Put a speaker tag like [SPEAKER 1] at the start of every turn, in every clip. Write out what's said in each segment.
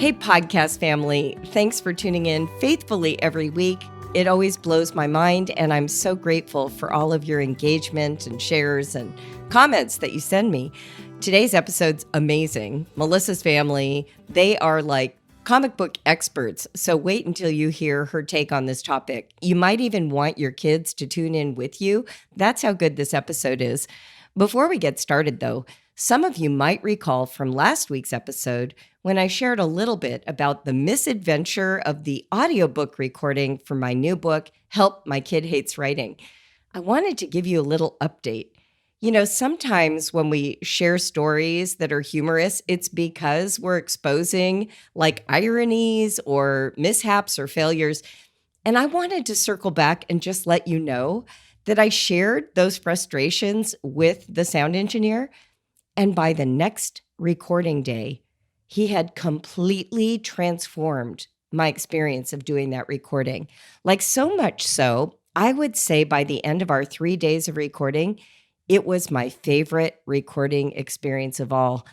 [SPEAKER 1] Hey, podcast family. Thanks for tuning in faithfully every week. It always blows my mind, and I'm so grateful for all of your engagement and shares and comments that you send me. Today's episode's amazing. Melissa's family, they are like comic book experts, so wait until you hear her take on this topic. You might even want your kids to tune in with you. That's how good this episode is. Before we get started, though, some of you might recall from last week's episode when I shared a little bit about the misadventure of the audiobook recording for my new book, Help, My Kid Hates Writing. I wanted to give you a little update. You know, sometimes when we share stories that are humorous, it's because we're exposing like ironies or mishaps or failures. And I wanted to circle back and just let you know that I shared those frustrations with the sound engineer. And by the next recording day, he had completely transformed my experience of doing that recording. Like so much so, I would say by the end of our 3 days of recording, it was my favorite recording experience of all.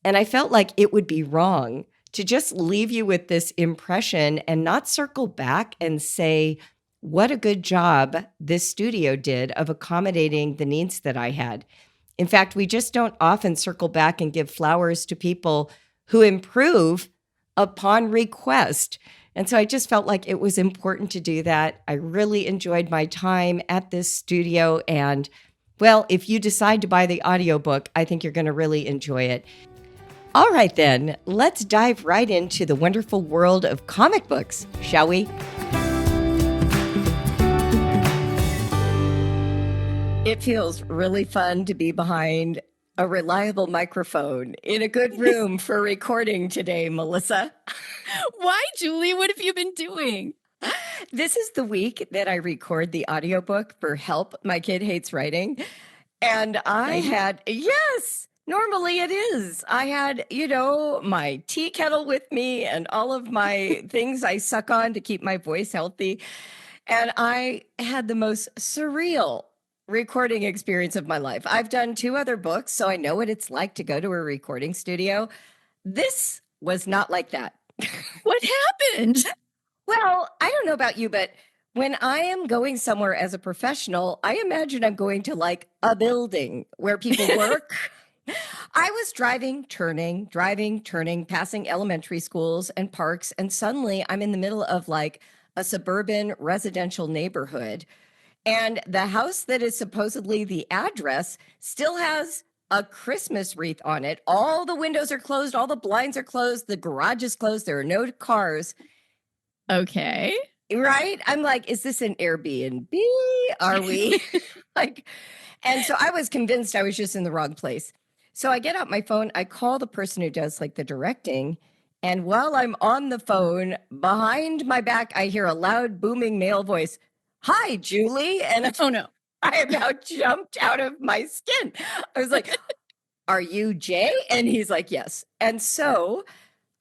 [SPEAKER 1] And I felt like it would be wrong to just leave you with this impression and not circle back and say, what a good job this studio did of accommodating the needs that I had. In fact, we just don't often circle back and give flowers to people who improve upon request. And so I just felt like it was important to do that. I really enjoyed my time at this studio. And well, if you decide to buy the audiobook, I think you're going to really enjoy it. All right, then, let's dive right into the wonderful world of comic books, shall we? It feels really fun to be behind a reliable microphone in a good room for recording today, Melissa.
[SPEAKER 2] Why, Julie? What have you been doing?
[SPEAKER 1] This is the week that I record the audiobook for Help, My Kid Hates Writing. And yes, normally it is. I had, my tea kettle with me and all of my things I suck on to keep my voice healthy. And I had the most surreal recording experience of my life. I've done 2 other books, so I know what it's like to go to a recording studio. This was not like that.
[SPEAKER 2] What happened?
[SPEAKER 1] Well, I don't know about you, but when I am going somewhere as a professional, I imagine I'm going to like a building where people work. I was driving, turning, passing elementary schools and parks, and suddenly I'm in the middle of like a suburban residential neighborhood. And the house that is supposedly the address still has a Christmas wreath on it. All the windows are closed, all the blinds are closed, the garage is closed, there are no cars.
[SPEAKER 2] Okay.
[SPEAKER 1] Right? I'm like, is this an Airbnb? Are we? And so I was convinced I was just in the wrong place. So I get out my phone, I call the person who does like the directing. And while I'm on the phone, behind my back, I hear a loud, booming male voice. Hi, Julie. And
[SPEAKER 2] Oh, no.
[SPEAKER 1] I about jumped out of my skin. I was like, are you Jay? And he's like, yes. And so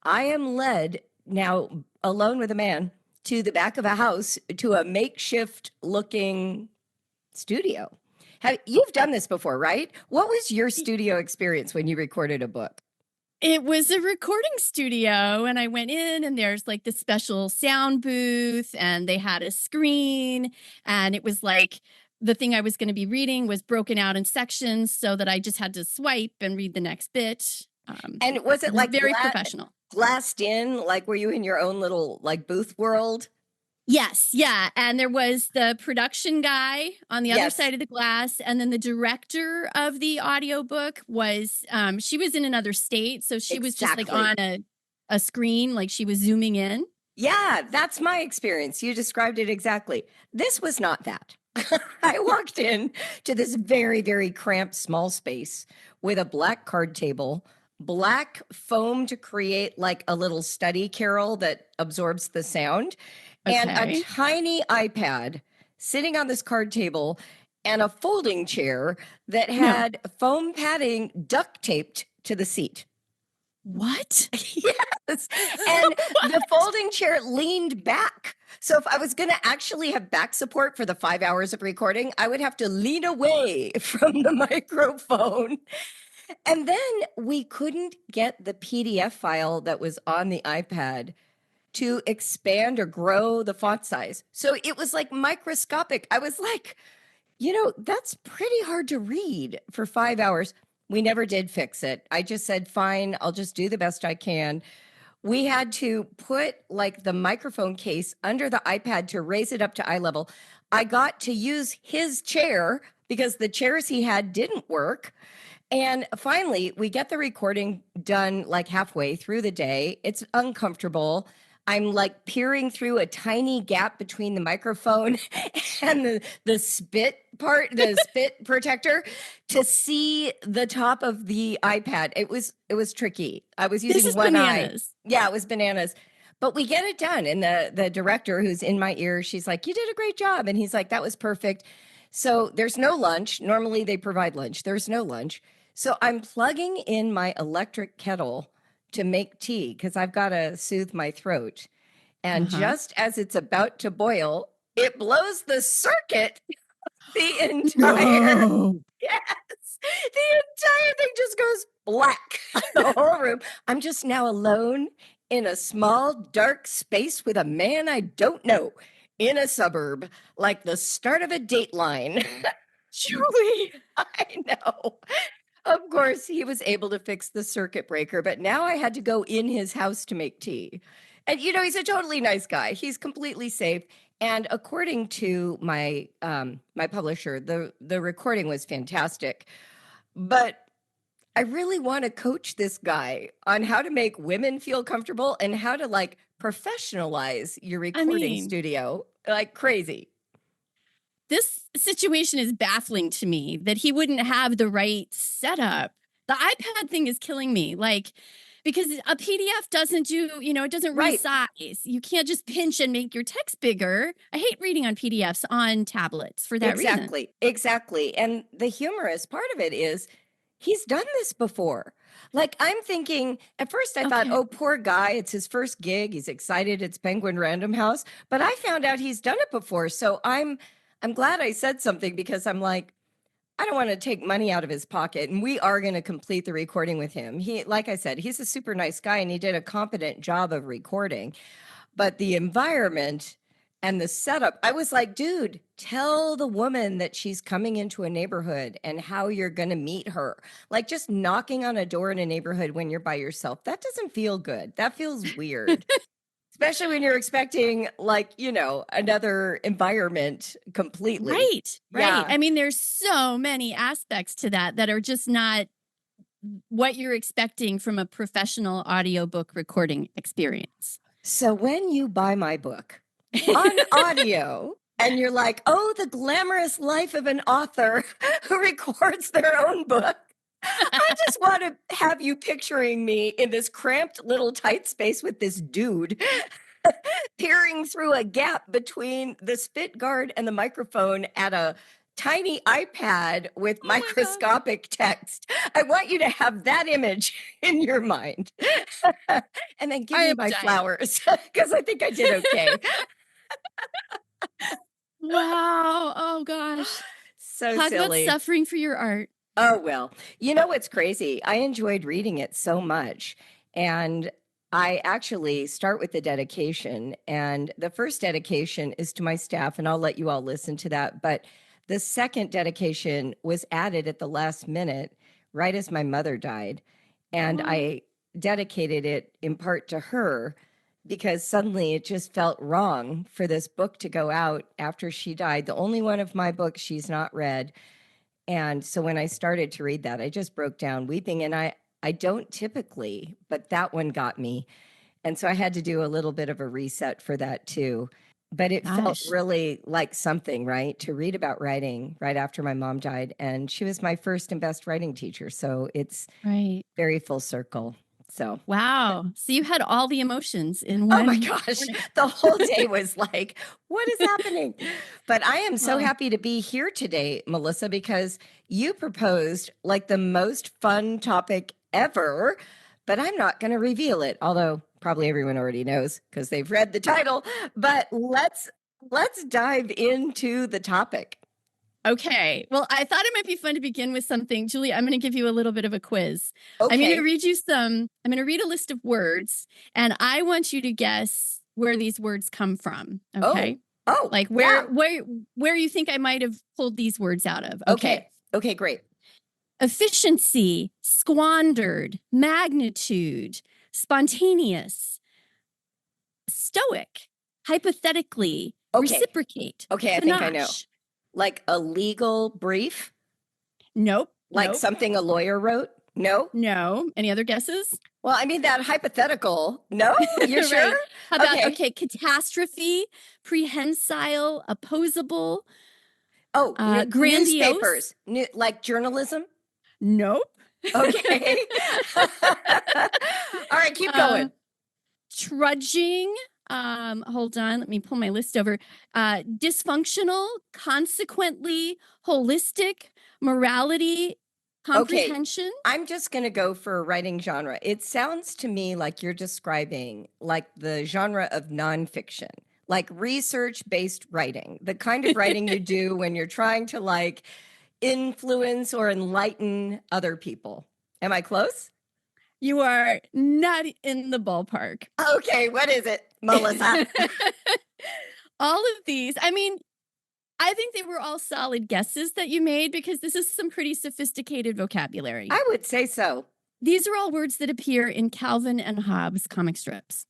[SPEAKER 1] I am led now alone with a man to the back of a house to a makeshift looking studio. You've done this before, right? What was your studio experience when you recorded a book?
[SPEAKER 2] It was a recording studio, and I went in, and there's like the special sound booth, and they had a screen, and it was like the thing I was going to be reading was broken out in sections so that I just had to swipe and read the next bit.
[SPEAKER 1] And was it like
[SPEAKER 2] very professional?
[SPEAKER 1] Glassed in? Like, were you in your own little like booth world?
[SPEAKER 2] Yes. Yeah. And there was the production guy on the other side of the glass. And then the director of the audiobook was, she was in another state. So she was just like on a screen, like she was zooming in.
[SPEAKER 1] Yeah, that's my experience. You described it exactly. This was not that. I walked in to this very, very cramped small space with a black card table, black foam to create like a little study carrel that absorbs the sound, and a tiny iPad sitting on this card table and a folding chair that had foam padding duct taped to the seat.
[SPEAKER 2] What?
[SPEAKER 1] Yes. And the folding chair leaned back. So if I was going to actually have back support for the 5 hours of recording, I would have to lean away from the microphone. And then we couldn't get the PDF file that was on the iPad to expand or grow the font size. So it was like microscopic. I was like, that's pretty hard to read for 5 hours. We never did fix it. I just said, fine, I'll just do the best I can. We had to put like the microphone case under the iPad to raise it up to eye level. I got to use his chair because the chairs he had didn't work. And finally, we get the recording done like halfway through the day. It's uncomfortable. I'm like peering through a tiny gap between the microphone and the spit part, the spit protector to see the top of the iPad. It was tricky. I was
[SPEAKER 2] This
[SPEAKER 1] using
[SPEAKER 2] is
[SPEAKER 1] one eye.
[SPEAKER 2] bananas.
[SPEAKER 1] Yeah, it was bananas. But we get it done. And the director who's in my ear, she's like, "You did a great job." And he's like, "That was perfect." So there's no lunch. Normally they provide lunch. There's no lunch. So I'm plugging in my electric kettle to make tea because I've got to soothe my throat. And
[SPEAKER 2] Uh-huh.
[SPEAKER 1] just as it's about to boil, it blows the circuit the entire
[SPEAKER 2] No.
[SPEAKER 1] yes, the entire thing just goes black. The whole room. I'm just now alone in a small dark space with a man I don't know in a suburb, like the start of a dateline.
[SPEAKER 2] Julie.
[SPEAKER 1] I know. Of course, he was able to fix the circuit breaker, but now I had to go in his house to make tea. And he's a totally nice guy. He's completely safe. And according to my publisher, the recording was fantastic. But I really want to coach this guy on how to make women feel comfortable and how to like professionalize your
[SPEAKER 2] I
[SPEAKER 1] recording
[SPEAKER 2] mean,
[SPEAKER 1] studio like crazy.
[SPEAKER 2] this situation is baffling to me that he wouldn't have the right setup. The iPad thing is killing me. Like, because a PDF doesn't do, it doesn't
[SPEAKER 1] Right.
[SPEAKER 2] resize. You can't just pinch and make your text bigger. I hate reading on PDFs on tablets for that reason.
[SPEAKER 1] Exactly. Exactly. And the humorous part of it is he's done this before. Like I'm thinking at first I thought,
[SPEAKER 2] Okay.
[SPEAKER 1] oh, poor guy, it's his first gig. He's excited. It's Penguin Random House. But I found out he's done it before. So I'm glad I said something because I'm like, I don't want to take money out of his pocket. And we are going to complete the recording with him. He, like I said, he's a super nice guy and he did a competent job of recording. But the environment and the setup, I was like, dude, tell the woman that she's coming into a neighborhood and how you're going to meet her. Like just knocking on a door in a neighborhood when you're by yourself, that doesn't feel good. That feels weird. Especially when you're expecting like, another environment completely.
[SPEAKER 2] Right. Right.
[SPEAKER 1] Yeah.
[SPEAKER 2] I mean, there's so many aspects to that are just not what you're expecting from a professional audiobook recording experience.
[SPEAKER 1] So when you buy my book on audio and you're like, oh, the glamorous life of an author who records their own book, I just want to have you picturing me in this cramped little tight space with this dude peering through a gap between the spit guard and the microphone at a tiny iPad with
[SPEAKER 2] Oh my God.
[SPEAKER 1] microscopic text. I want you to have that image in your mind. And then give
[SPEAKER 2] I
[SPEAKER 1] me
[SPEAKER 2] am
[SPEAKER 1] my
[SPEAKER 2] dying.
[SPEAKER 1] flowers because I think I did okay.
[SPEAKER 2] Wow. Oh gosh.
[SPEAKER 1] So
[SPEAKER 2] Talk about
[SPEAKER 1] silly.
[SPEAKER 2] suffering for your art.
[SPEAKER 1] Oh, well, you know what's crazy? I enjoyed reading it so much. And I actually start with the dedication. And the first dedication is to my staff, and I'll let you all listen to that. But the second dedication was added at the last minute, right as my mother died. And
[SPEAKER 2] Oh.
[SPEAKER 1] I dedicated it in part to her because suddenly it just felt wrong for this book to go out after she died. The only one of my books she's not read. And so when I started to read that, I just broke down weeping. And I don't typically, but that one got me. And so I had to do a little bit of a reset for that too. But it felt
[SPEAKER 2] Gosh.
[SPEAKER 1] really like something, right? To read about writing right after my mom died. And she was my first and best writing teacher. So it's
[SPEAKER 2] Right.
[SPEAKER 1] very full circle. So
[SPEAKER 2] Wow. So you had all the emotions in
[SPEAKER 1] oh my
[SPEAKER 2] one
[SPEAKER 1] gosh,
[SPEAKER 2] morning.
[SPEAKER 1] the whole day was like, what is happening? But I am so
[SPEAKER 2] Well,
[SPEAKER 1] happy to be here today, Melissa, because you proposed like the most fun topic ever, but I'm not going to reveal it, although probably everyone already knows because they've read the title. But let's dive into the topic.
[SPEAKER 2] Okay. Well, I thought it might be fun to begin with something. Julie, I'm going to give you a little bit of a quiz. I'm going to
[SPEAKER 1] Okay.
[SPEAKER 2] read a list of words, and I want you to guess where these words come from. Okay. Like
[SPEAKER 1] yeah.
[SPEAKER 2] where you think I might have pulled these words out of.
[SPEAKER 1] Okay. Okay, great.
[SPEAKER 2] Efficiency, squandered, magnitude, spontaneous, stoic, hypothetically,
[SPEAKER 1] Okay.
[SPEAKER 2] reciprocate,
[SPEAKER 1] Okay, I think I know.
[SPEAKER 2] panache.
[SPEAKER 1] Like a legal brief?
[SPEAKER 2] Nope.
[SPEAKER 1] Like
[SPEAKER 2] Nope.
[SPEAKER 1] something a lawyer wrote? No?
[SPEAKER 2] No. Any other guesses?
[SPEAKER 1] Well, I mean that hypothetical. No? You sure?
[SPEAKER 2] Right. How about,
[SPEAKER 1] Okay.
[SPEAKER 2] catastrophe, prehensile, opposable,
[SPEAKER 1] Oh,
[SPEAKER 2] grandiose?
[SPEAKER 1] newspapers. Like journalism?
[SPEAKER 2] Nope.
[SPEAKER 1] Okay. All right, keep going.
[SPEAKER 2] Trudging. Hold on, let me pull my list over. Dysfunctional, consequently, holistic, morality, comprehension.
[SPEAKER 1] Okay. I'm just going to go for a writing genre. It sounds to me like you're describing like the genre of nonfiction, like research-based writing, the kind of writing you do when you're trying to like influence or enlighten other people. Am I close?
[SPEAKER 2] You are not in the ballpark.
[SPEAKER 1] Okay, what is it, Melissa?
[SPEAKER 2] All of these, I mean, I think they were all solid guesses that you made because this is some pretty sophisticated vocabulary.
[SPEAKER 1] I would say so.
[SPEAKER 2] These are all words that appear in Calvin and Hobbes comic strips.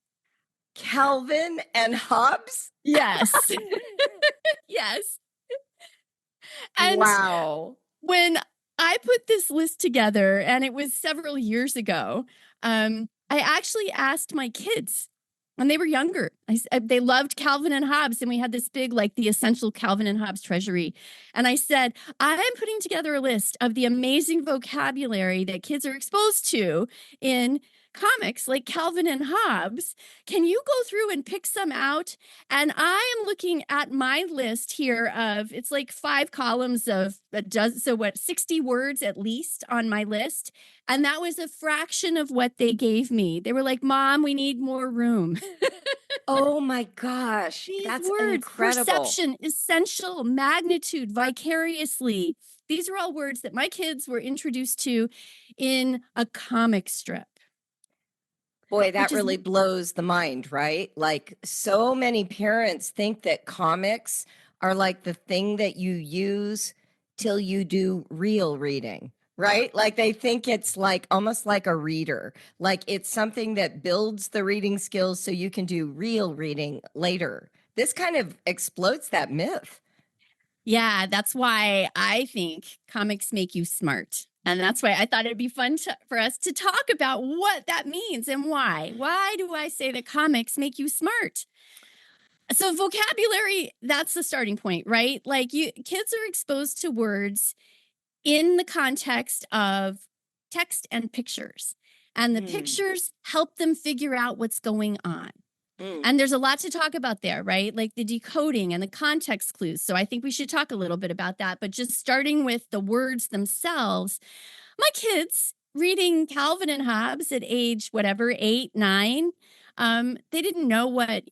[SPEAKER 1] Calvin and Hobbes?
[SPEAKER 2] Yes. Yes. And
[SPEAKER 1] wow.
[SPEAKER 2] when I put this list together, and it was several years ago, I actually asked my kids when they were younger. They loved Calvin and Hobbes, and we had this big, like, the essential Calvin and Hobbes treasury. And I said, I'm putting together a list of the amazing vocabulary that kids are exposed to in comics like Calvin and Hobbes. Can you go through and pick some out? And I am looking at my list here of, it's like 5 columns of a dozen, so what, 60 words at least on my list. And that was a fraction of what they gave me. They were like, Mom, we need more room.
[SPEAKER 1] Oh my gosh.
[SPEAKER 2] These
[SPEAKER 1] That's
[SPEAKER 2] words,
[SPEAKER 1] incredible.
[SPEAKER 2] perception, essential, magnitude, vicariously. These are all words that my kids were introduced to in a comic strip.
[SPEAKER 1] Boy, that really blows the mind, right? Like so many parents think that comics are like the thing that you use till you do real reading, right? Like they think it's like almost like a reader, like it's something that builds the reading skills so you can do real reading later. This kind of explodes that myth.
[SPEAKER 2] Yeah, that's why I think comics make you smart. And that's why I thought it'd be fun for us to talk about what that means and why. Why do I say that comics make you smart? So vocabulary, that's the starting point, right? Like kids are exposed to words in the context of text and pictures. And the pictures help them figure out what's going on. And there's a lot to talk about there, right? Like the decoding and the context clues. So I think we should talk a little bit about that. But just starting with the words themselves, my kids reading Calvin and Hobbes at age, whatever, 8, 9, they didn't know what,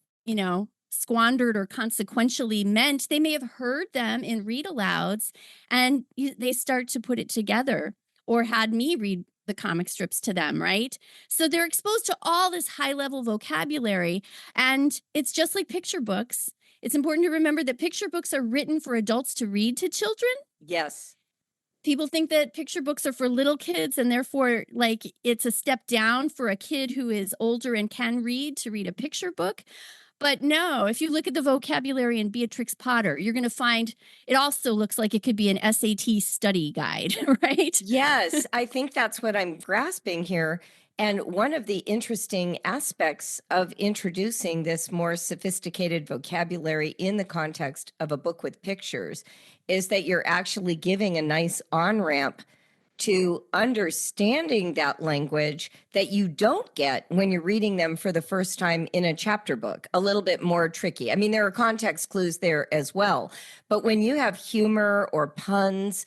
[SPEAKER 2] squandered or consequentially meant. They may have heard them in read alouds, and they start to put it together, or had me read the comic strips to them, right? So they're exposed to all this high-level vocabulary, and it's just like picture books. It's important to remember that picture books are written for adults to read to children.
[SPEAKER 1] Yes.
[SPEAKER 2] People think that picture books are for little kids, and therefore, like, it's a step down for a kid who is older and can read to read a picture book. But no, if you look at the vocabulary in Beatrix Potter, you're going to find it also looks like it could be an SAT study guide, right?
[SPEAKER 1] Yes, I think that's what I'm grasping here. And one of the interesting aspects of introducing this more sophisticated vocabulary in the context of a book with pictures is that you're actually giving a nice on-ramp to understanding that language that you don't get when you're reading them for the first time in a chapter book. A little bit more tricky. I mean, there are context clues there as well. But when you have humor or puns,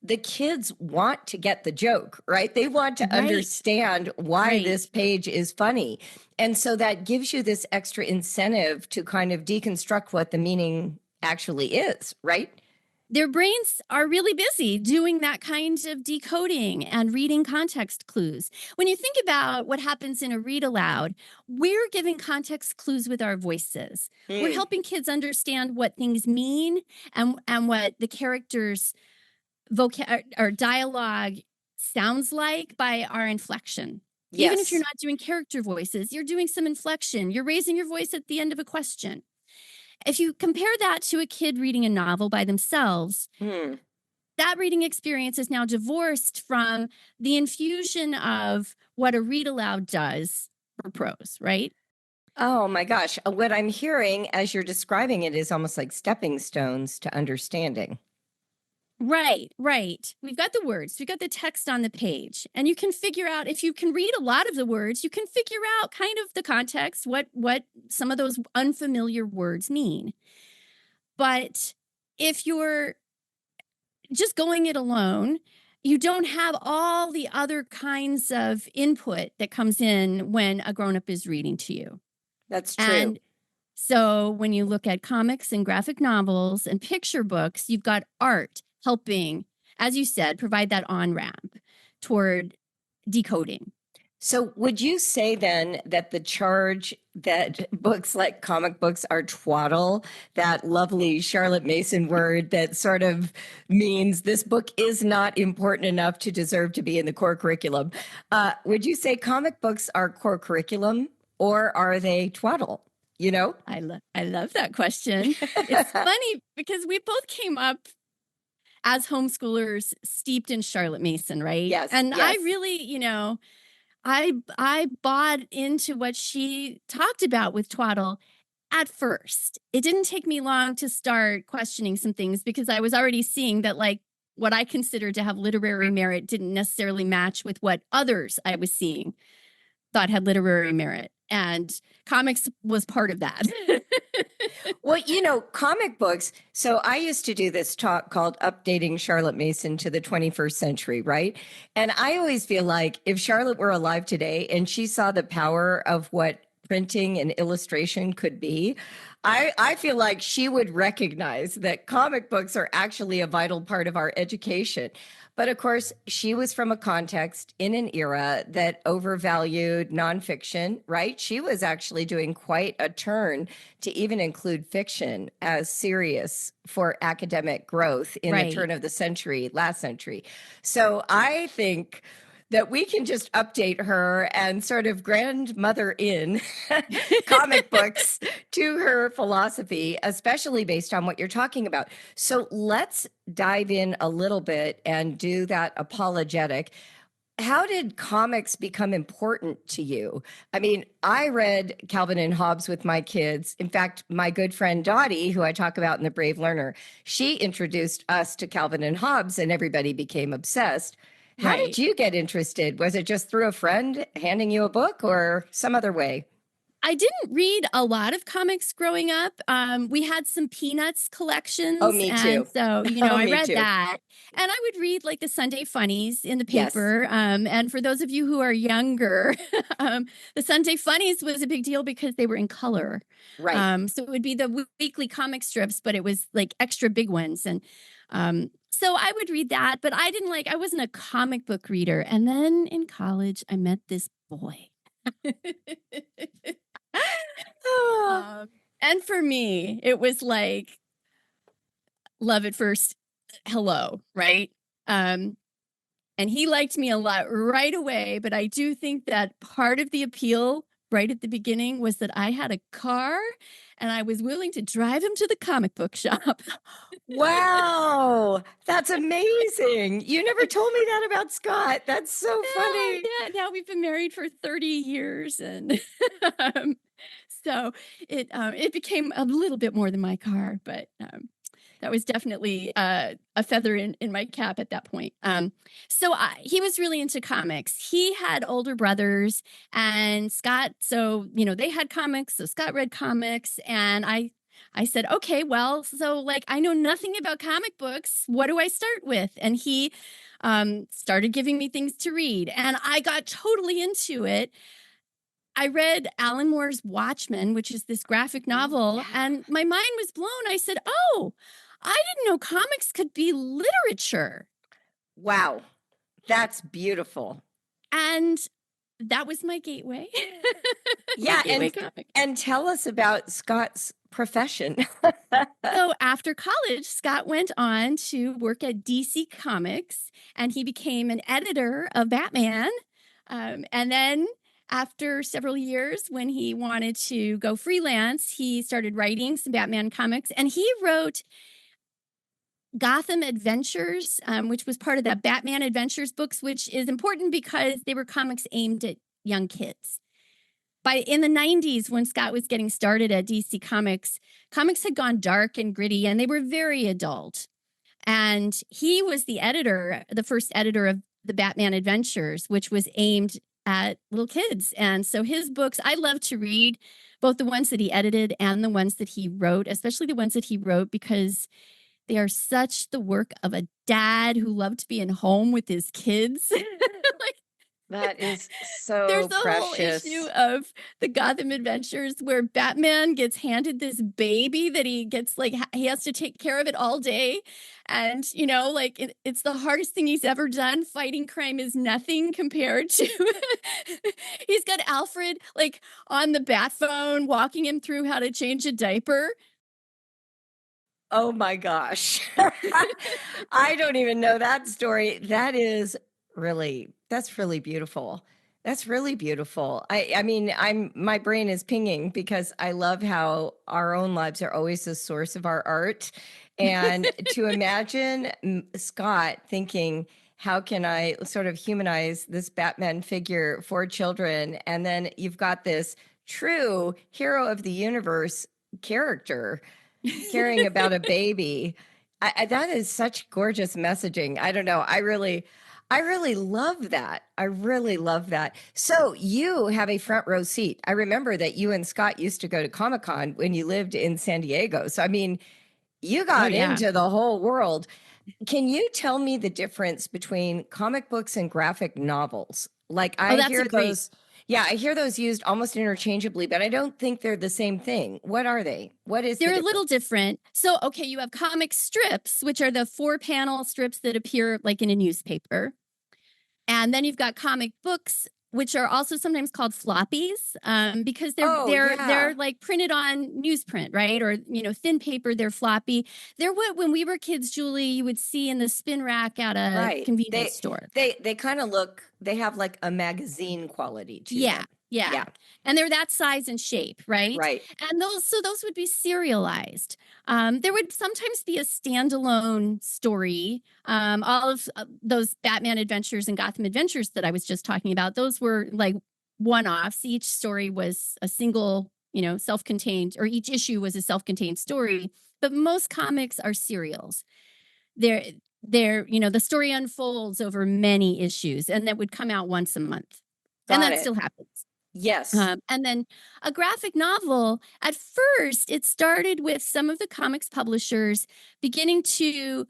[SPEAKER 1] the kids want to get the joke, right? They want to understand why this page is funny. And so that gives you this extra incentive to kind of deconstruct what the meaning actually is, right?
[SPEAKER 2] their brains are really busy doing that kind of decoding and reading context clues. When you think about what happens in a read aloud, we're giving context clues with our voices. We're
[SPEAKER 1] Mm.
[SPEAKER 2] helping kids understand what things mean and what the characters' or dialogue sounds like by our inflection. Even if you're
[SPEAKER 1] Yes,
[SPEAKER 2] not doing character voices, you're doing some inflection. You're raising your voice at the end of a question. If you compare that to a kid reading a novel by themselves,
[SPEAKER 1] mm.
[SPEAKER 2] that reading experience is now divorced from the infusion of what a read aloud does for prose, right?
[SPEAKER 1] Oh my gosh. What I'm hearing as you're describing it is almost like stepping stones to understanding.
[SPEAKER 2] Right, right. We've got the words, we've got the text on the page, and you can figure out if you can read a lot of the words, you can figure out kind of the context, what some of those unfamiliar words mean. But if you're just going it alone, you don't have all the other kinds of input that comes in when a grown-up is reading to you.
[SPEAKER 1] That's true.
[SPEAKER 2] And so when you look at comics and graphic novels and picture books, you've got art helping, as you said, provide that on-ramp toward decoding.
[SPEAKER 1] So, would you say then that the charge that books like comic books are twaddle, that lovely Charlotte Mason word that sort of means this book is not important enough to deserve to be in the core curriculum? Would you say comic books are core curriculum or are they twaddle? You know?
[SPEAKER 2] I love that question. It's funny because we both came up as homeschoolers steeped in Charlotte Mason, right?
[SPEAKER 1] Yes,
[SPEAKER 2] And I
[SPEAKER 1] yes.
[SPEAKER 2] really, I bought into what she talked about with twaddle at first. It didn't take me long to start questioning some things because I was already seeing that like what I considered to have literary merit didn't necessarily match with what others I was seeing thought had literary merit. And comics was part of that.
[SPEAKER 1] Well, comic books. So I used to do this talk called Updating Charlotte Mason to the 21st Century, right? And I always feel like if Charlotte were alive today and she saw the power of what printing and illustration could be, I feel like she would recognize that comic books are actually a vital part of our education. But of course, she was from a context in an era that overvalued nonfiction, right? She was actually doing quite a turn to even include fiction as serious for academic growth in the
[SPEAKER 2] Right.
[SPEAKER 1] turn of the century, last century. So I think that we can just update her and sort of grandmother in comic books to her philosophy, especially based on what you're talking about. So let's dive in a little bit and do that apologetic. How did comics become important to you? I mean, I read Calvin and Hobbes with my kids. In fact, my good friend Dottie, who I talk about in The Brave Learner, she introduced us to Calvin and Hobbes and everybody became obsessed. How did
[SPEAKER 2] Right.
[SPEAKER 1] you get interested? Was it just through a friend handing you a book or some other way?
[SPEAKER 2] I didn't read a lot of comics growing up. We had some Peanuts
[SPEAKER 1] Oh,
[SPEAKER 2] collections,
[SPEAKER 1] me
[SPEAKER 2] and
[SPEAKER 1] too.
[SPEAKER 2] so
[SPEAKER 1] Oh,
[SPEAKER 2] I
[SPEAKER 1] me
[SPEAKER 2] read
[SPEAKER 1] too.
[SPEAKER 2] that, and I would read like the Sunday funnies in the
[SPEAKER 1] Yes,
[SPEAKER 2] paper. And for those of you who are younger, the Sunday funnies was a big deal because they were in color.
[SPEAKER 1] right.
[SPEAKER 2] So it would be the weekly comic strips, but it was like extra big ones, and so I would read that. But I wasn't a comic book reader. And then in college, I met this boy.
[SPEAKER 1] Ah,
[SPEAKER 2] Um, and for me, it was like love at first hello, right? Um, and he liked me a lot right away, but I do think that part of the appeal right at the beginning was that I had a car and I was willing to drive him to the comic book shop.
[SPEAKER 1] wow, that's amazing. You never told me that about Scott. That's so
[SPEAKER 2] Yeah,
[SPEAKER 1] funny.
[SPEAKER 2] yeah. Now we've been married for 30 years, and um, so it became a little bit more than my car, but that was definitely a feather in my cap at that point. He was really into comics. He had older brothers, and Scott. So they had comics. So Scott read comics, and I said, okay, well, so like I know nothing about comic books. What do I start with? And he started giving me things to read, and I got totally into it. I read Alan Moore's Watchmen, which is this graphic
[SPEAKER 1] Oh,
[SPEAKER 2] novel,
[SPEAKER 1] yeah.
[SPEAKER 2] and my mind was blown. I said, oh, I didn't know comics could be literature.
[SPEAKER 1] Wow, that's beautiful.
[SPEAKER 2] And that was my gateway. My
[SPEAKER 1] Yeah,
[SPEAKER 2] gateway comic.
[SPEAKER 1] and tell us about Scott's profession.
[SPEAKER 2] So after college, Scott went on to work at DC Comics, and he became an editor of Batman. And then after several years, when he wanted to go freelance, he started writing some Batman comics, and he wrote Gotham Adventures, which was part of the Batman Adventures books, which is important because they were comics aimed at young kids. In the 90s, when Scott was getting started at DC Comics, comics had gone dark and gritty, and they were very adult. And he was the first editor of the Batman Adventures, which was aimed at little kids. And so his books, I love to read both the ones that he edited and the ones that he wrote, especially the ones that he wrote, because they are such the work of a dad who loved being home with his kids.
[SPEAKER 1] That is so
[SPEAKER 2] There's a
[SPEAKER 1] precious.
[SPEAKER 2] whole issue of the Gotham Adventures where Batman gets handed this baby that he gets he has to take care of it all day. And, it's the hardest thing he's ever done. Fighting crime is nothing compared to he's got Alfred on the bat phone walking him through how to change a diaper.
[SPEAKER 1] Oh my gosh. I don't even know that story. That's really beautiful. That's really beautiful. I mean, my brain is pinging because I love how our own lives are always the source of our art. And to imagine Scott thinking, how can I sort of humanize this Batman figure for children? And then you've got this true hero of the universe character caring about a baby. That is such gorgeous messaging. I don't know. I really love that. I really love that. So you have a front row seat. I remember that you and Scott used to go to Comic-Con when you lived in San Diego. So, I mean, you got into the whole world. Can you tell me the difference between comic books and graphic novels? I hear those. Yeah, I hear those used almost interchangeably, but I don't think they're the same thing. What are they? What is
[SPEAKER 2] They're a little different. So, okay, you have comic strips, which are the 4-panel strips that appear in a newspaper. And then you've got comic books, which are also sometimes called floppies, because they're printed on newsprint, right? Or thin paper. They're floppy. They're what when we were kids, Julie, you would see in the spin rack at a convenience store.
[SPEAKER 1] They kind of look. They have a magazine quality to them.
[SPEAKER 2] Yeah. And they're that size and shape, right?
[SPEAKER 1] Right.
[SPEAKER 2] And those would be serialized. There would sometimes be a standalone story. All of those Batman Adventures and Gotham Adventures that I was just talking about, those were one-offs. Each story was a single, self-contained, or each issue was a self-contained story. But most comics are serials. They're the story unfolds over many issues, and that would come out once a month. That still happens.
[SPEAKER 1] Yes.
[SPEAKER 2] And then a graphic novel, at first, it started with some of the comics publishers beginning to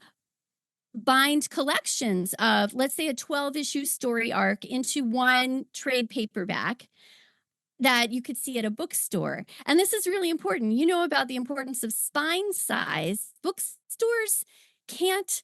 [SPEAKER 2] bind collections of, let's say, a 12-issue story arc into one trade paperback that you could see at a bookstore. And this is really important. You know about the importance of spine size. Bookstores can't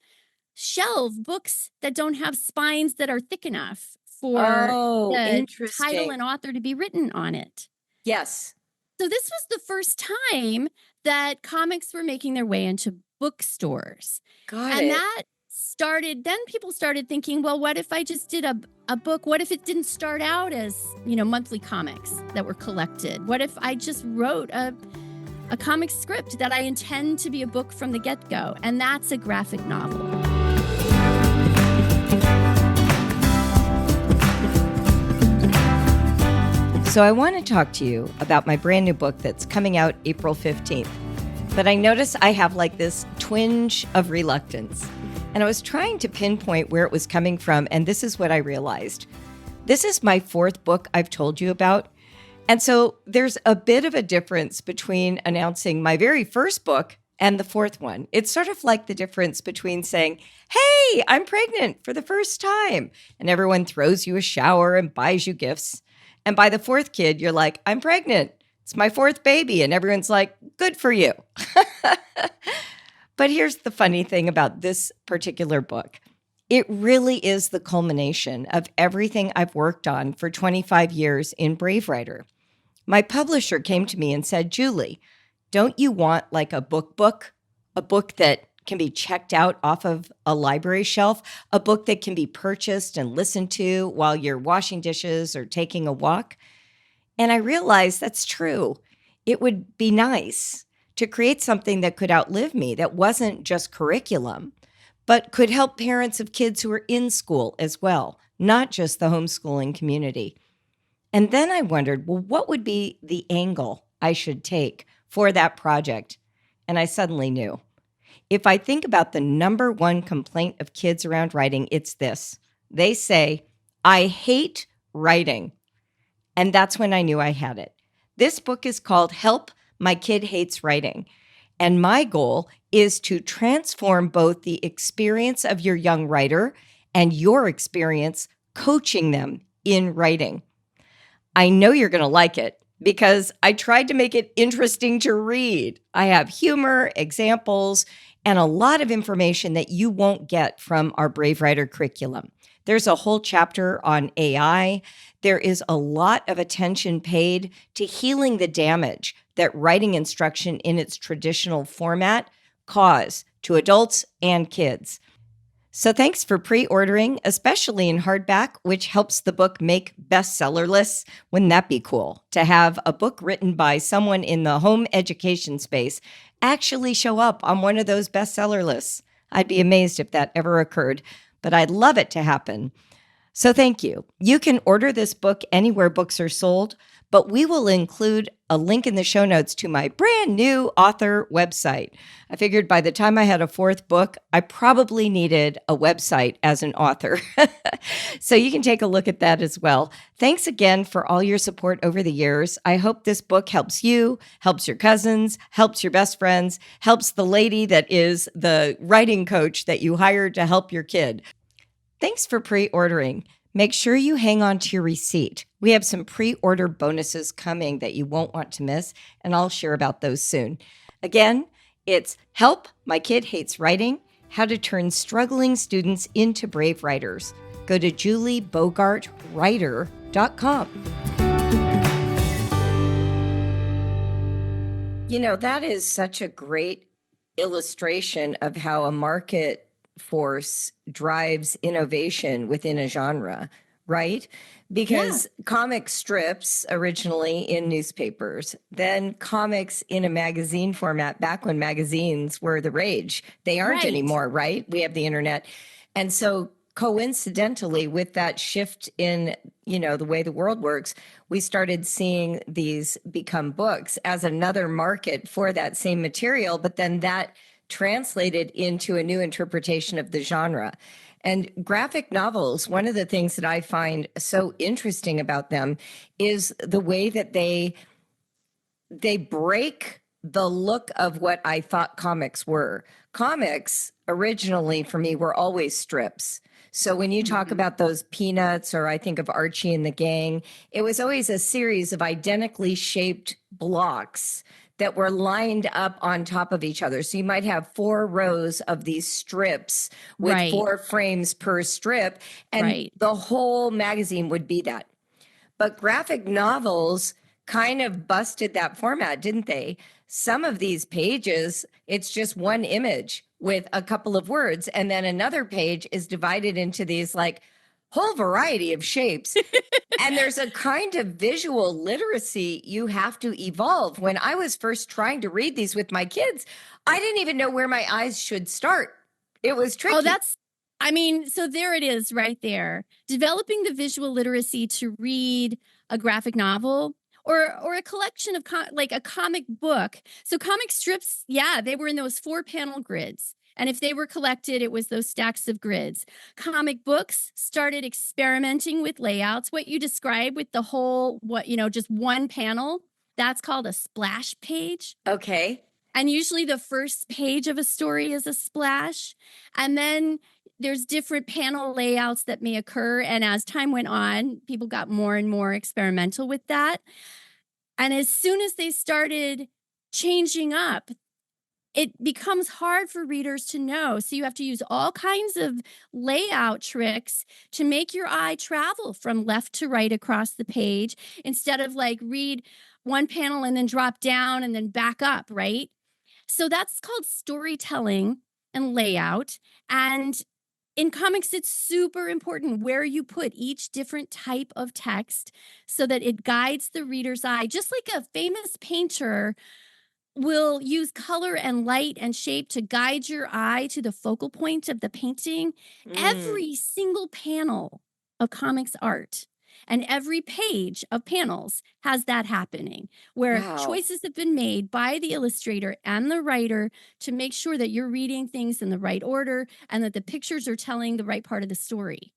[SPEAKER 2] shelve books that don't have spines that are thick enough for the title and author to be written on it.
[SPEAKER 1] Yes.
[SPEAKER 2] So this was the first time that comics were making their way into bookstores. That started, then people started thinking, well, what if I just did a book? What if it didn't start out as, monthly comics that were collected? What if I just wrote a comic script that I intend to be a book from the get-go? And that's a graphic novel.
[SPEAKER 1] So I want to talk to you about my brand new book that's coming out April 15th. But I notice I have this twinge of reluctance. And I was trying to pinpoint where it was coming from, and this is what I realized. This is my 4th book I've told you about. And so there's a bit of a difference between announcing my very first book and the 4th one. It's sort of like the difference between saying, hey, I'm pregnant for the first time, and everyone throws you a shower and buys you gifts. And by the 4th kid, you're like, I'm pregnant. It's my 4th baby. And everyone's like, good for you. But here's the funny thing about this particular book. It really is the culmination of everything I've worked on for 25 years in Brave Writer. My publisher came to me and said, Julie, don't you want like a book, a book that can be checked out off of a library shelf, a book that can be purchased and listened to while you're washing dishes or taking a walk? And I realized that's true. It would be nice to create something that could outlive me, that wasn't just curriculum, but could help parents of kids who are in school as well, not just the homeschooling community. And then I wondered, well, what would be the angle I should take for that project? And I suddenly knew. If I think about the number one complaint of kids around writing, it's this. They say, I hate writing. And that's when I knew I had it. This book is called Help, My Kid Hates Writing. And my goal is to transform both the experience of your young writer and your experience coaching them in writing. I know you're going to like it because I tried to make it interesting to read. I have humor, examples, and a lot of information that you won't get from our Brave Writer curriculum. There's a whole chapter on AI. There is a lot of attention paid to healing the damage that writing instruction in its traditional format cause to adults and kids. So thanks for pre-ordering, especially in hardback, which helps the book make bestseller lists. Wouldn't that be cool to have a book written by someone in the home education space actually show up on one of those bestseller lists? I'd be amazed if that ever occurred, but I'd love it to happen. So thank you. You can order this book anywhere books are sold, but we will include a link in the show notes to my brand new author website. I figured by the time I had a fourth book, I probably needed a website as an author. So you can take a look at that as well. Thanks again for all your support over the years. I hope this book helps you, helps your cousins, helps your best friends, helps the lady that is the writing coach that you hired to help your kid. Thanks for pre-ordering. Make sure you hang on to your receipt. We have some pre-order bonuses coming that you won't want to miss, and I'll share about those soon. Again, it's Help, My Kid Hates Writing, How to Turn Struggling Students into Brave Writers. Go to juliebogartwriter.com. You know, that is such a great illustration of how a market force drives innovation within a genre, right? Because comic strips originally in newspapers, then comics in a magazine format back when magazines were the rage. They aren't anymore, right? We have the internet. And so coincidentally with that shift in, the way the world works, we started seeing these become books as another market for that same material, but then that translated into a new interpretation of the genre. And graphic novels, one of the things that I find so interesting about them is the way that they break the look of what I thought comics were. Comics originally for me were always strips. So when you talk about those Peanuts, or I think of Archie and the Gang, it was always a series of identically shaped blocks that were lined up on top of each other. So you might have 4 rows of these strips with 4 frames per strip, and the whole magazine would be that. But graphic novels kind of busted that format, didn't they? Some of these pages, it's just one image with a couple of words, and then another page is divided into these like whole variety of shapes. And there's a kind of visual literacy you have to evolve. When I was first trying to read these with my kids, I didn't even know where my eyes should start. It was tricky.
[SPEAKER 2] Oh, so there it is right there. Developing the visual literacy to read a graphic novel or a collection of like a comic book. So comic strips, they were in those 4-panel grids. And if they were collected, it was those stacks of grids. Comic books started experimenting with layouts. What you described with the whole, just one panel, that's called a splash page.
[SPEAKER 1] Okay.
[SPEAKER 2] And usually the first page of a story is a splash. And then there's different panel layouts that may occur. And as time went on, people got more and more experimental with that. And as soon as they started changing up it becomes hard for readers to know. So you have to use all kinds of layout tricks to make your eye travel from left to right across the page instead of like read one panel and then drop down and then back up, right? So that's called storytelling and layout. And in comics, it's super important where you put each different type of text so that it guides the reader's eye, just like a famous painter will use color and light and shape to guide your eye to the focal point of the painting.
[SPEAKER 1] Mm,
[SPEAKER 2] Every single panel of comics art and every page of panels has that happening, where
[SPEAKER 1] wow.
[SPEAKER 2] choices have been made by the illustrator and the writer to make sure that you're reading things in the right order and that the pictures are telling the right part of the story.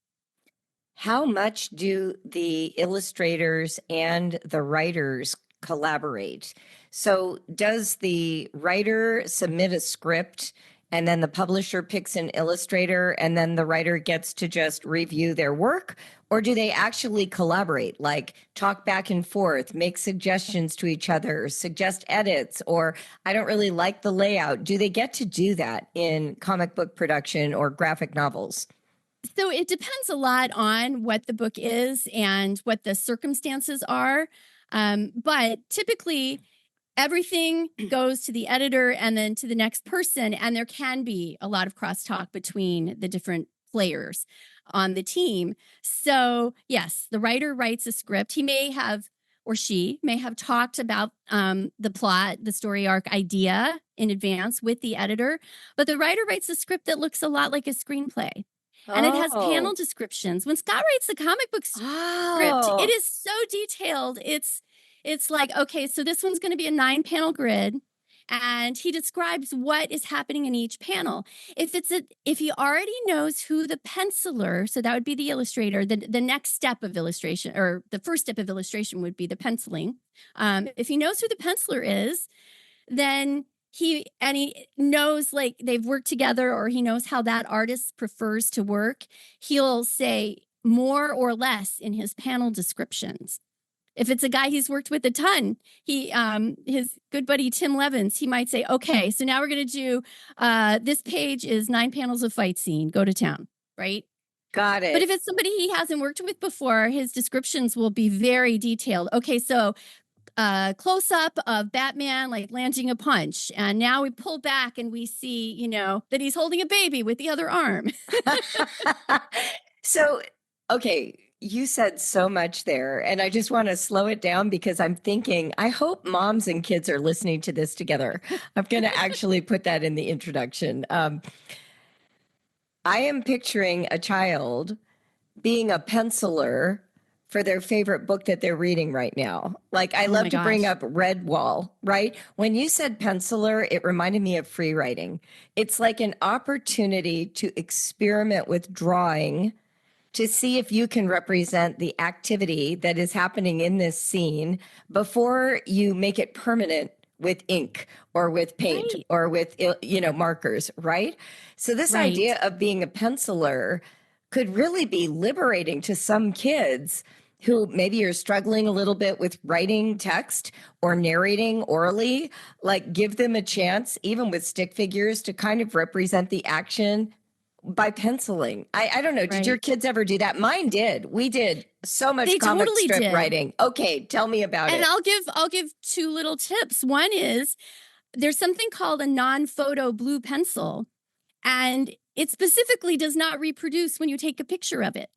[SPEAKER 1] How much do the illustrators and the writers collaborate? So, does the writer submit a script and then the publisher picks an illustrator and then the writer gets to just review their work? Or do they actually collaborate, like talk back and forth, make suggestions to each other, suggest edits, or I don't really like the layout? Do they get to do that in comic book production or graphic novels?
[SPEAKER 2] So it depends a lot on what the book is and what the circumstances are. But typically, everything goes to the editor and then to the next person. And there can be a lot of crosstalk between the different players on the team. So, yes, the writer writes a script. He may have, or she may have talked about the plot, the story arc idea in advance with the editor, but the writer writes a script that looks a lot like a screenplay. And it has panel
[SPEAKER 1] Oh,
[SPEAKER 2] descriptions. When Scott writes the comic book script, it
[SPEAKER 1] oh,
[SPEAKER 2] is so detailed. It's like, okay, so this one's going to be a 9-panel grid, and he describes what is happening in each panel. If he already knows who the penciler, so that would be the illustrator, the next step of illustration, or the first step of illustration would be the penciling. If he knows who the penciler is, then he knows like they've worked together, or he knows how that artist prefers to work, he'll say more or less in his panel descriptions. If it's a guy he's worked with a ton, his good buddy Tim Levins, he might say, okay, so now we're going to do this page is 9 panels of fight scene, go to town, right?
[SPEAKER 1] got
[SPEAKER 2] But if
[SPEAKER 1] it.
[SPEAKER 2] it's somebody he hasn't worked with before, his descriptions will be very detailed. Okay, so close up of Batman like landing a punch. And now we pull back and we see, that he's holding a baby with the other arm.
[SPEAKER 1] So, okay, you said so much there, and I just want to slow it down because I'm thinking, I hope moms and kids are listening to this together. I'm going to actually put that in the introduction. I am picturing a child being a penciler for their favorite book that they're reading right now. Like, I
[SPEAKER 2] Oh
[SPEAKER 1] love
[SPEAKER 2] my
[SPEAKER 1] to bring
[SPEAKER 2] gosh.
[SPEAKER 1] up Redwall, right? When you said penciler, it reminded me of free writing. It's like an opportunity to experiment with drawing to see if you can represent the activity that is happening in this scene before you make it permanent with ink or with paint
[SPEAKER 2] Right.
[SPEAKER 1] or with markers, right? So this
[SPEAKER 2] Right.
[SPEAKER 1] idea of being a penciler could really be liberating to some kids who maybe are struggling a little bit with writing text or narrating orally. Like, give them a chance, even with stick figures, to kind of represent the action by penciling. I don't know. Did your
[SPEAKER 2] Right.
[SPEAKER 1] kids ever do that? Mine did. We did so much
[SPEAKER 2] They
[SPEAKER 1] comic
[SPEAKER 2] totally
[SPEAKER 1] strip
[SPEAKER 2] did.
[SPEAKER 1] writing. Okay, tell me about
[SPEAKER 2] And
[SPEAKER 1] it.
[SPEAKER 2] I'll give 2 little tips. One is there's something called a non-photo blue pencil, and it specifically does not reproduce when you take a picture of it.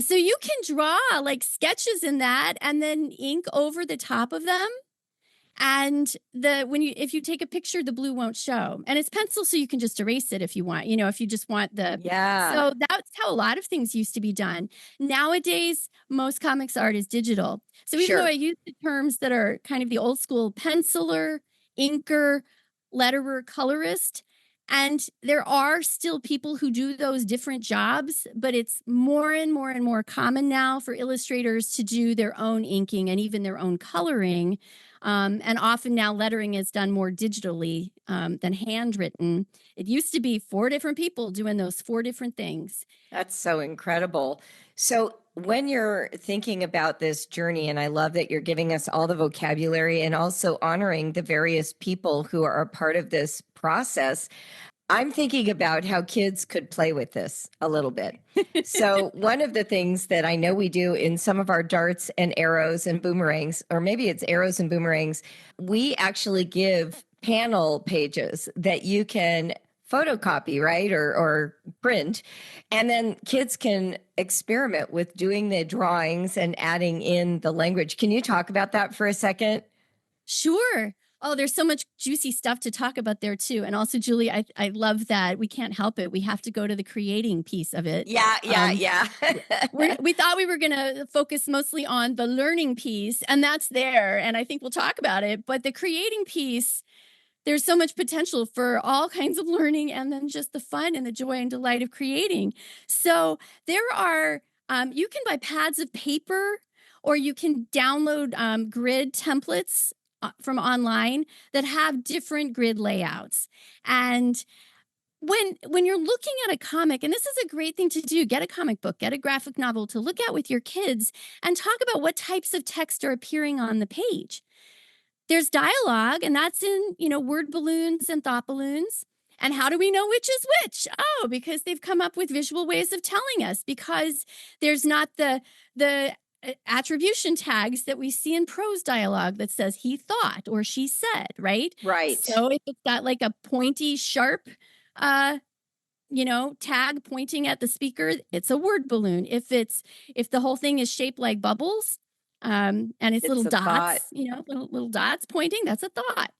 [SPEAKER 2] So you can draw like sketches in that and then ink over the top of them. And if you take a picture, the blue won't show. And it's pencil, so you can just erase it if you want, if you just want
[SPEAKER 1] Yeah,
[SPEAKER 2] so that's how a lot of things used to be done. Nowadays, most comics art is digital. So even though I
[SPEAKER 1] sure.
[SPEAKER 2] use the terms that are kind of the old school penciler, inker, letterer, colorist, And there are still people who do those different jobs, but it's more and more and more common now for illustrators to do their own inking and even their own coloring. And often now lettering is done more digitally than handwritten. It used to be 4 different people doing those 4 different things.
[SPEAKER 1] That's so incredible. So, when you're thinking about this journey, and I love that you're giving us all the vocabulary and also honoring the various people who are a part of this process, I'm thinking about how kids could play with this a little bit. So, one of the things that I know we do in some of our darts and arrows and boomerangs, or maybe it's arrows and boomerangs, we actually give panel pages that you can photocopy, right? Or print. And then kids can experiment with doing the drawings and adding in the language. Can you talk about that for a second?
[SPEAKER 2] Sure. Oh, there's so much juicy stuff to talk about there too. And also, Julie, I love that we can't help it. We have to go to the creating piece of it.
[SPEAKER 1] Yeah.
[SPEAKER 2] We thought we were going to focus mostly on the learning piece, and that's there. And I think we'll talk about it. But the creating piece, there's so much potential for all kinds of learning, and then just the fun and the joy and delight of creating. So there are, you can buy pads of paper, or you can download grid templates from online that have different grid layouts. And when you're looking at a comic, and this is a great thing to do, get a comic book, get a graphic novel to look at with your kids and talk about what types of text are appearing on the page. There's dialogue, and that's in, word balloons and thought balloons. And how do we know which is which? Oh, because they've come up with visual ways of telling us, because there's not the attribution tags that we see in prose dialogue that says he thought or she said, right?
[SPEAKER 1] Right.
[SPEAKER 2] So if it's got like a pointy, sharp, tag pointing at the speaker, it's a word balloon. If the whole thing is shaped like bubbles, and it's little dots, little dots pointing, that's a thought.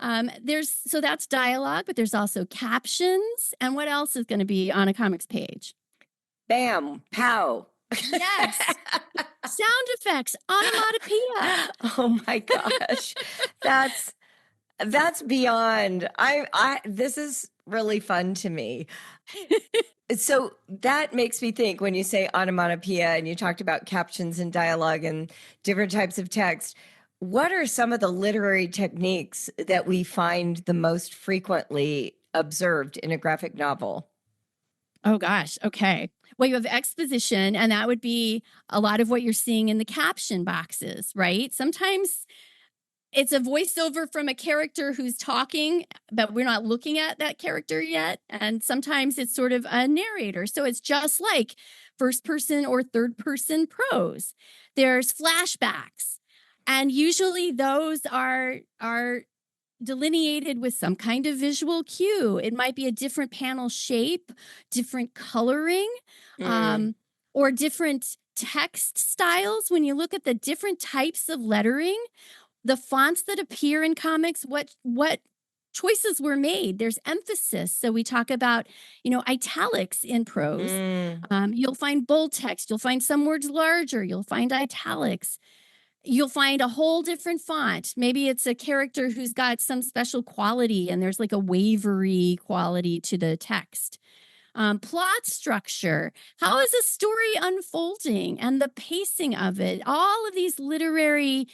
[SPEAKER 2] So that's dialogue, but there's also captions. And what else is going to be on a comics page?
[SPEAKER 1] Bam, pow.
[SPEAKER 2] Yes. Sound effects, onomatopoeia.
[SPEAKER 1] Oh my gosh. That's beyond. This is really fun to me. So that makes me think, when you say onomatopoeia and you talked about captions and dialogue and different types of text, what are some of the literary techniques that we find the most frequently observed in a graphic novel?
[SPEAKER 2] Oh gosh. Okay. Well, you have exposition, and that would be a lot of what you're seeing in the caption boxes, right? Sometimes it's a voiceover from a character who's talking, but we're not looking at that character yet. And sometimes it's sort of a narrator. So it's just like first person or third person prose. There's flashbacks. And usually those are delineated with some kind of visual cue. It might be a different panel shape, different coloring, or different text styles. When you look at the different types of lettering, the fonts that appear in comics, what choices were made. There's emphasis. So we talk about, italics in prose. You'll find bold text. You'll find some words larger. You'll find italics. You'll find a whole different font. Maybe it's a character who's got some special quality, and there's like a wavery quality to the text. Plot structure. How is a story unfolding, and the pacing of it? All of these literary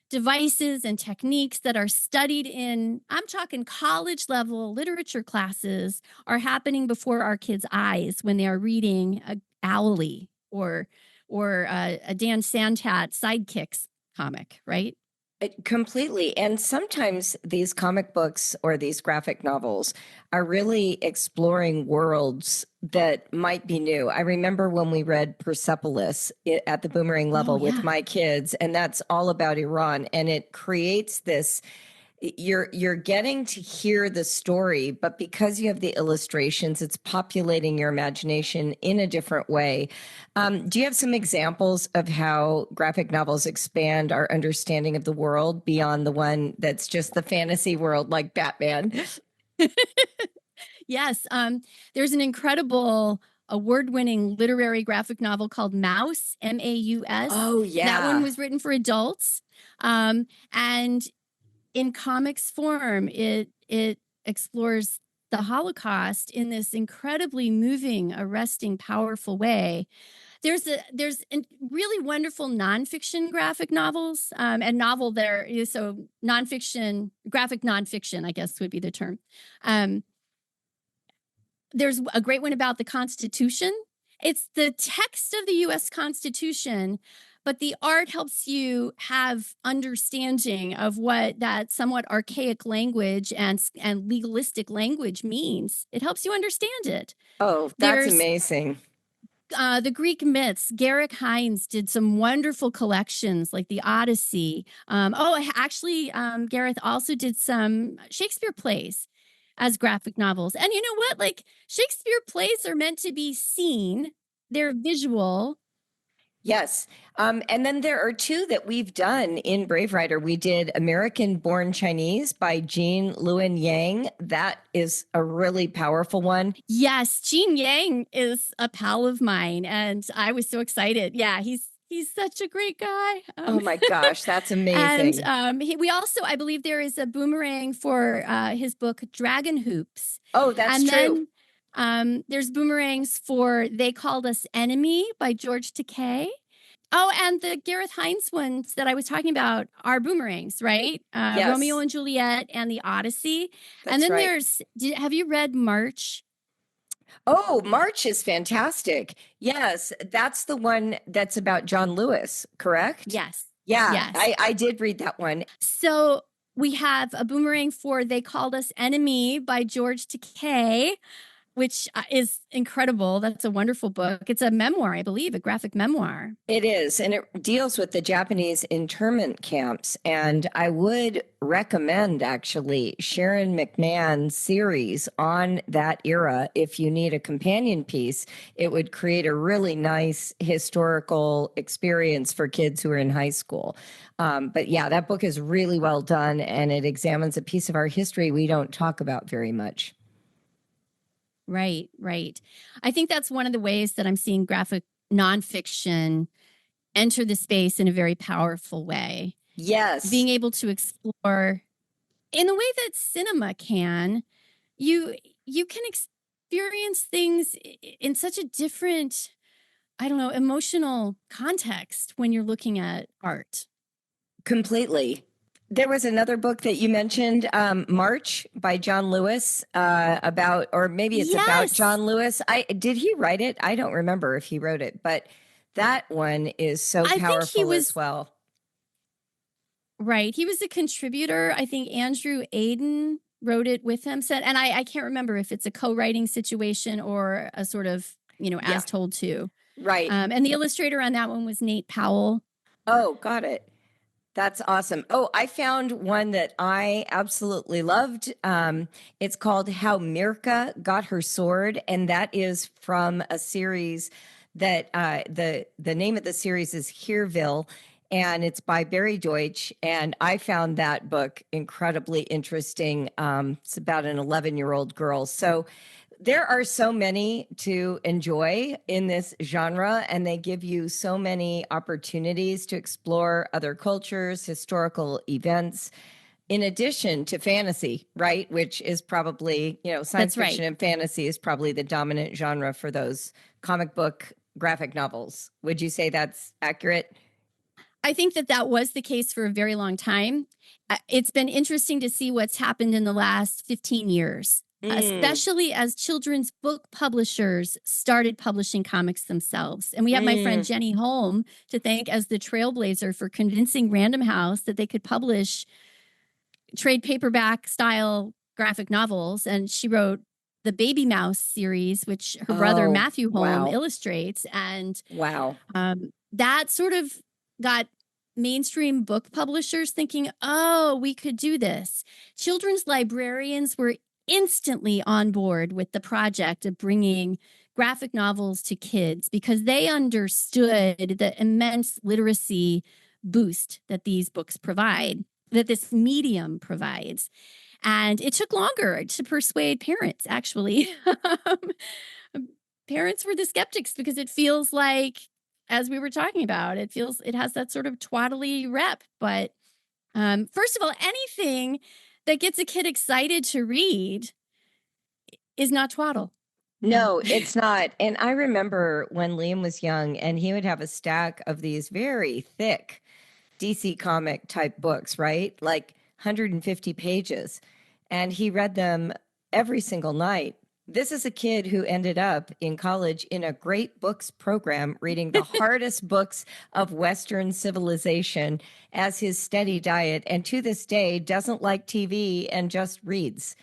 [SPEAKER 2] devices and techniques that are studied in, I'm talking college level literature classes, are happening before our kids' eyes when they are reading a Owly or a Dan Santat Sidekicks comic, right?
[SPEAKER 1] Completely. And sometimes these comic books or these graphic novels are really exploring worlds that might be new. I remember when we read Persepolis at the Boomerang level with my kids, and that's all about Iran. And it creates this, you're getting to hear the story, but because you have the illustrations, it's populating your imagination in a different way. Do you have some examples of how graphic novels expand our understanding of the world beyond the one that's just the fantasy world, like Batman?
[SPEAKER 2] Yes. There's an incredible award-winning literary graphic novel called Maus, Maus.
[SPEAKER 1] Oh, yeah.
[SPEAKER 2] That one was written for adults. And in comics form, it explores the Holocaust in this incredibly moving, arresting, powerful way. There's really wonderful nonfiction graphic novels, and novel there is so nonfiction, graphic nonfiction, I guess would be the term. Um, there's a great one about the Constitution. It's the text of the U.S. Constitution, but the art helps you have understanding of what that somewhat archaic language and legalistic language means. It helps you understand it.
[SPEAKER 1] Oh, that's
[SPEAKER 2] There's
[SPEAKER 1] amazing.
[SPEAKER 2] the Greek myths. Garrick Hines did some wonderful collections like the Odyssey. Gareth also did some Shakespeare plays as graphic novels. And you know what? Like Shakespeare plays are meant to be seen, they're visual.
[SPEAKER 1] Yes. And then there are two that we've done in Brave Writer. We did American Born Chinese by Jean Luen Yang. That is a really powerful one.
[SPEAKER 2] Yes, Gene Yang is a pal of mine, and I was so excited. Yeah, he's such a great guy.
[SPEAKER 1] Oh my gosh, that's amazing.
[SPEAKER 2] And we also, I believe, there is a boomerang for his book Dragon Hoops.
[SPEAKER 1] Oh, that's
[SPEAKER 2] and
[SPEAKER 1] true.
[SPEAKER 2] Then there's boomerangs for They Called Us Enemy by George Takei. Oh, and the Gareth Hines ones that I was talking about are boomerangs, right?
[SPEAKER 1] Yes.
[SPEAKER 2] Romeo and Juliet and the Odyssey.
[SPEAKER 1] That's
[SPEAKER 2] and then
[SPEAKER 1] right.
[SPEAKER 2] have you read March?
[SPEAKER 1] Oh, March is fantastic. Yes, that's the one that's about John Lewis, correct?
[SPEAKER 2] Yes.
[SPEAKER 1] Yeah,
[SPEAKER 2] Yes.
[SPEAKER 1] I did read that one.
[SPEAKER 2] So we have a boomerang for They Called Us Enemy by George Takei, which is incredible. That's a wonderful book. It's a memoir, I believe, a graphic memoir.
[SPEAKER 1] It is, and it deals with the Japanese internment camps. And I would recommend actually Sharon McMahon's series on that era. If you need a companion piece, it would create a really nice historical experience for kids who are in high school. But yeah, that book is really well done, and it examines a piece of our history we don't talk about very much.
[SPEAKER 2] Right, right. I think that's one of the ways that I'm seeing graphic nonfiction enter the space in a very powerful way.
[SPEAKER 1] Yes.
[SPEAKER 2] Being able to explore in the way that cinema can, you can experience things in such a different, I don't know, emotional context when you're looking at art.
[SPEAKER 1] Completely. There was another book that you mentioned, March by John Lewis, about, or maybe it's about John Lewis. Did he write it? I don't remember if he wrote it, but that one is so powerful as well.
[SPEAKER 2] Right. He was a contributor. I think Andrew Aiden wrote it with him. And I can't remember if it's a co-writing situation or a sort of, as told to.
[SPEAKER 1] Right.
[SPEAKER 2] And the illustrator on that one was Nate Powell.
[SPEAKER 1] Oh, got it. That's awesome. Oh, I found one that I absolutely loved. It's called How Mirka Got Her Sword, and that is from a series that the name of the series is Hereville, and it's by Barry Deutsch. And I found that book incredibly interesting. It's about an 11-year-old girl. So there are so many to enjoy in this genre, and they give you so many opportunities to explore other cultures, historical events, in addition to fantasy, right? Which is probably, science fiction and fantasy is probably the dominant genre for those comic book graphic novels. Would you say that's accurate?
[SPEAKER 2] I think that was the case for a very long time. It's been interesting to see what's happened in the last 15 years. Especially as children's book publishers started publishing comics themselves. And we have my friend Jenny Holm to thank as the trailblazer for convincing Random House that they could publish trade paperback style graphic novels. And she wrote the Baby Mouse series, which her brother Matthew Holm illustrates. And that sort of got mainstream book publishers thinking, oh, we could do this. Children's librarians were instantly on board with the project of bringing graphic novels to kids because they understood the immense literacy boost that these books provide, that this medium provides. And it took longer to persuade parents, actually. Parents were the skeptics because it feels like, as we were talking about, it has that sort of twaddly rep. But first of all, anything that gets a kid excited to read is not twaddle.
[SPEAKER 1] No, it's not. And I remember when Liam was young and he would have a stack of these very thick DC comic type books, right? Like 150 pages. And he read them every single night. This is a kid who ended up in college in a great books program, reading the hardest books of Western civilization as his steady diet. And to this day, doesn't like TV and just reads.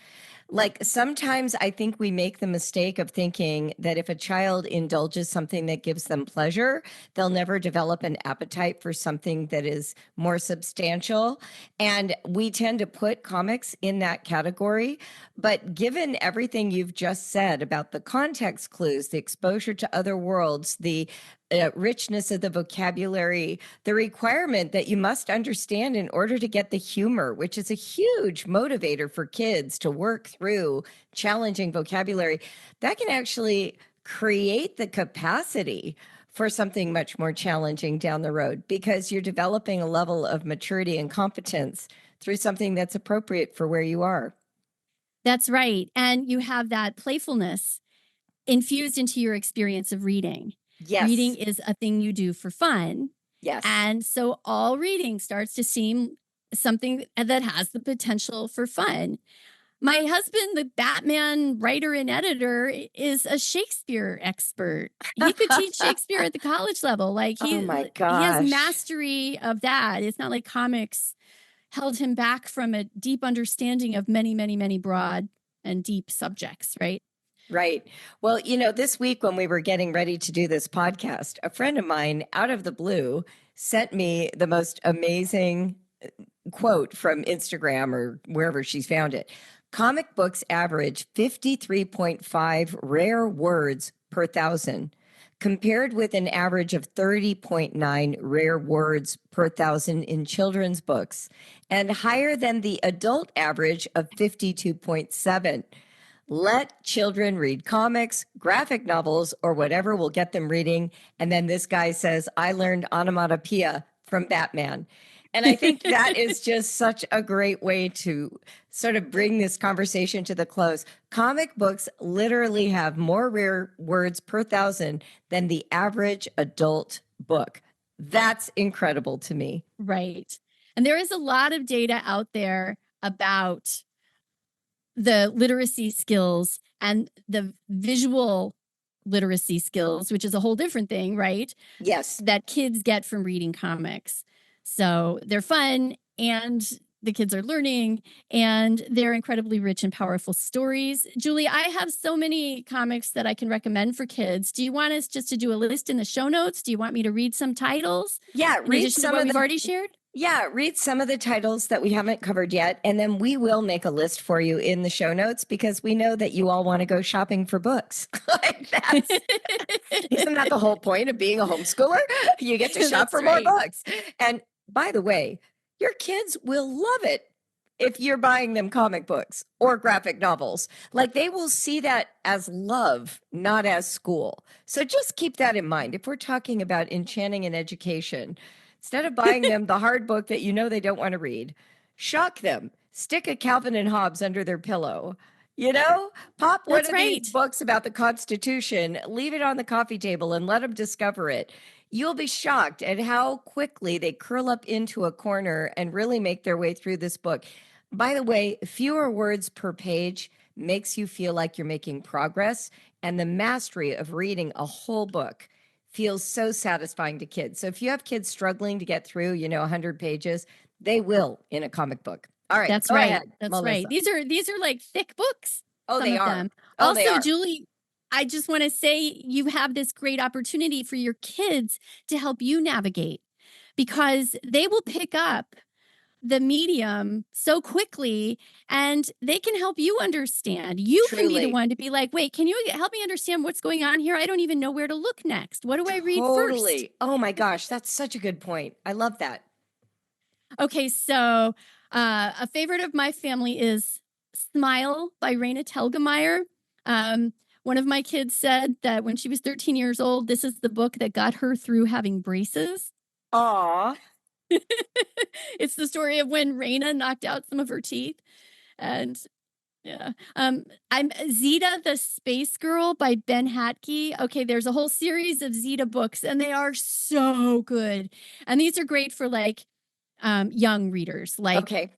[SPEAKER 1] Like sometimes I think we make the mistake of thinking that if a child indulges something that gives them pleasure, they'll never develop an appetite for something that is more substantial. And we tend to put comics in that category. But given everything you've just said about the context clues, the exposure to other worlds, the richness of the vocabulary, the requirement that you must understand in order to get the humor, which is a huge motivator for kids to work through challenging vocabulary, that can actually create the capacity for something much more challenging down the road because you're developing a level of maturity and competence through something that's appropriate for where you are.
[SPEAKER 2] That's right. And you have that playfulness infused into your experience of reading.
[SPEAKER 1] Yes.
[SPEAKER 2] Reading is a thing you do for fun.
[SPEAKER 1] Yes.
[SPEAKER 2] And so all reading starts to seem something that has the potential for fun. My husband, the Batman writer and editor, is a Shakespeare expert. He could teach Shakespeare at the college level. Like
[SPEAKER 1] Oh my
[SPEAKER 2] he
[SPEAKER 1] gosh.
[SPEAKER 2] has mastery of that. It's not like comics held him back from a deep understanding of many, many, many broad and deep subjects, right?
[SPEAKER 1] Right. Well, you know, this week when we were getting ready to do this podcast, a friend of mine out of the blue sent me the most amazing quote from Instagram or wherever she's found it. Comic books average 53.5 rare words per thousand, compared with an average of 30.9 rare words per thousand in children's books, and higher than the adult average of 52.7. Let children read comics, graphic novels, or whatever will get them reading. And then this guy says, I learned onomatopoeia from Batman. And I think that is just such a great way to sort of bring this conversation to the close. Comic books literally have more rare words per thousand than the average adult book. That's incredible to me.
[SPEAKER 2] Right. And there is a lot of data out there about the literacy skills and the visual literacy skills, which is a whole different thing, right?
[SPEAKER 1] Yes.
[SPEAKER 2] That kids get from reading comics. So they're fun and the kids are learning and they're incredibly rich and powerful stories. Julie, I have so many comics that I can recommend for kids. Do you want us just to do a list in the show notes? Do you want me to read some titles?
[SPEAKER 1] Yeah, read some
[SPEAKER 2] of
[SPEAKER 1] of
[SPEAKER 2] we've already shared?
[SPEAKER 1] Yeah, read some of the titles that we haven't covered yet, and then we will make a list for you in the show notes because we know that you all want to go shopping for books. Isn't that the whole point of being a homeschooler? You get to shop for more books. And by the way, your kids will love it if you're buying them comic books or graphic novels. Like they will see that as love, not as school. So just keep that in mind. If we're talking about enchanting and education, instead of buying them the hard book that you know they don't want to read, shock them. Stick a Calvin and Hobbes under their pillow. You know, pop one of these books about the Constitution, leave it on the coffee table and let them discover it. You'll be shocked at how quickly they curl up into a corner and really make their way through this book. By the way, fewer words per page makes you feel like you're making progress, and the mastery of reading a whole book feels so satisfying to kids. So if you have kids struggling to get through, 100 pages, they will in a comic book. All right.
[SPEAKER 2] That's right.
[SPEAKER 1] Ahead,
[SPEAKER 2] That's
[SPEAKER 1] Melissa.
[SPEAKER 2] right. These are like thick books.
[SPEAKER 1] Oh, they are.
[SPEAKER 2] Them.
[SPEAKER 1] Oh,
[SPEAKER 2] also,
[SPEAKER 1] they are.
[SPEAKER 2] Julie, I just want to say you have this great opportunity for your kids to help you navigate because they will pick up the medium so quickly and they can help you understand. You can be the one to be like, wait, can you help me understand what's going on here? I don't even know where to look next. What do I read first?
[SPEAKER 1] Oh my gosh, that's such a good point. I love that.
[SPEAKER 2] Okay, so a favorite of my family is Smile by Raina Telgemeier. One of my kids said that when she was 13 years old, this is the book that got her through having braces.
[SPEAKER 1] Aw.
[SPEAKER 2] It's the story of when Raina knocked out some of her teeth. And Yeah. I'm Zeta the Space Girl by Ben Hatke. Okay, there's a whole series of Zeta books and they are so good. And these are great for like young readers,
[SPEAKER 1] Okay.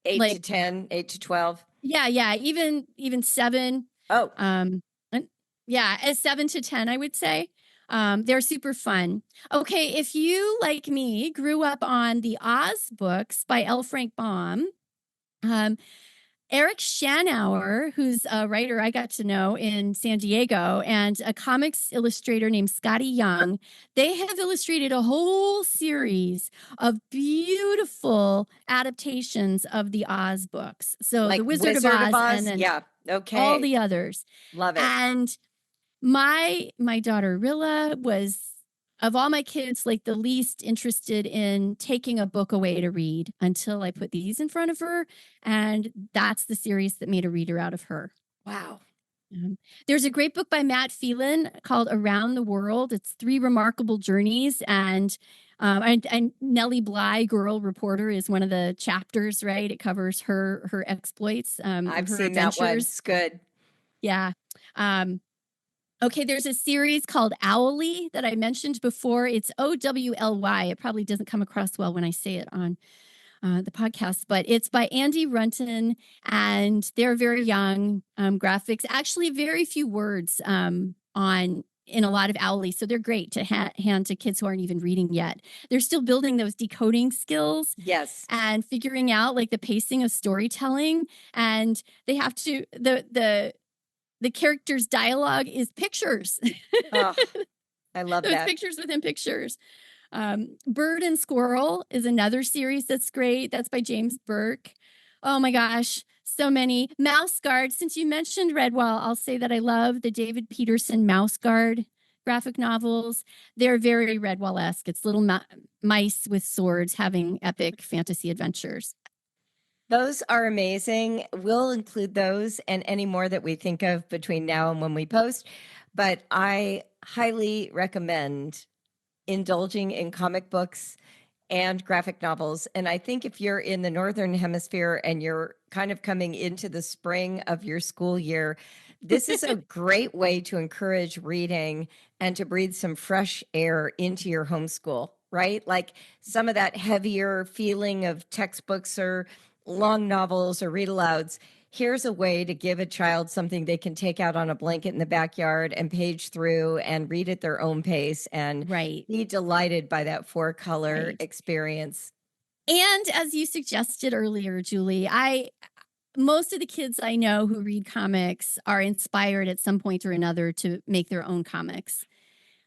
[SPEAKER 1] 8 to
[SPEAKER 2] like
[SPEAKER 1] 10, 8 to 12.
[SPEAKER 2] yeah, even 7.
[SPEAKER 1] Oh,
[SPEAKER 2] Um and yeah, as 7 to 10 I would say. They're super fun. Okay, if you like me grew up on the Oz books by L. Frank Baum, um Eric Shanauer, who's a writer I got to know in San Diego, and a comics illustrator named Scotty Young, they have illustrated a whole series of beautiful adaptations of the Oz books. So The
[SPEAKER 1] like
[SPEAKER 2] Wizard of
[SPEAKER 1] Wizard of
[SPEAKER 2] Oz and
[SPEAKER 1] Oz?
[SPEAKER 2] then
[SPEAKER 1] Yeah.
[SPEAKER 2] all
[SPEAKER 1] Okay.
[SPEAKER 2] the others.
[SPEAKER 1] Love it.
[SPEAKER 2] And my daughter Rilla was, of all my kids, like the least interested in taking a book away to read until I put these in front of her, and that's the series that made a reader out of her.
[SPEAKER 1] Wow.
[SPEAKER 2] There's a great book by Matt Phelan called Around the World. It's 3 remarkable journeys, and Nellie Bly, Girl Reporter, is one of the chapters. Right, it covers her exploits,
[SPEAKER 1] I've
[SPEAKER 2] her
[SPEAKER 1] seen that one.
[SPEAKER 2] adventures.
[SPEAKER 1] It's good.
[SPEAKER 2] Yeah. Okay, there's a series called Owly that I mentioned before. It's Owly. It probably doesn't come across well when I say it on the podcast, but it's by Andy Runton, and they're very young graphics. Actually, very few words in a lot of Owly, so they're great to hand to kids who aren't even reading yet. They're still building those decoding skills.
[SPEAKER 1] Yes.
[SPEAKER 2] And figuring out like the pacing of storytelling, and they have to the character's dialogue is pictures.
[SPEAKER 1] Oh, I love
[SPEAKER 2] So it's
[SPEAKER 1] that.
[SPEAKER 2] pictures within pictures. Bird and Squirrel is another series that's great. That's by James Burke. Oh my gosh, so many. Mouse Guard. Since you mentioned Redwall, I'll say that I love the David Peterson Mouse Guard graphic novels. They're very Redwall-esque. It's little mice with swords having epic fantasy adventures.
[SPEAKER 1] Those are amazing. We'll include those and any more that we think of between now and when we post. But I highly recommend indulging in comic books and graphic novels. And I think if you're in the Northern Hemisphere and you're kind of coming into the spring of your school year, this is a great way to encourage reading and to breathe some fresh air into your homeschool, right? Like some of that heavier feeling of textbooks or long novels or read alouds. Here's a way to give a child something they can take out on a blanket in the backyard and page through and read at their own pace and be delighted by that 4-color experience.
[SPEAKER 2] And as you suggested earlier, Julie, most of the kids I know who read comics are inspired at some point or another to make their own comics.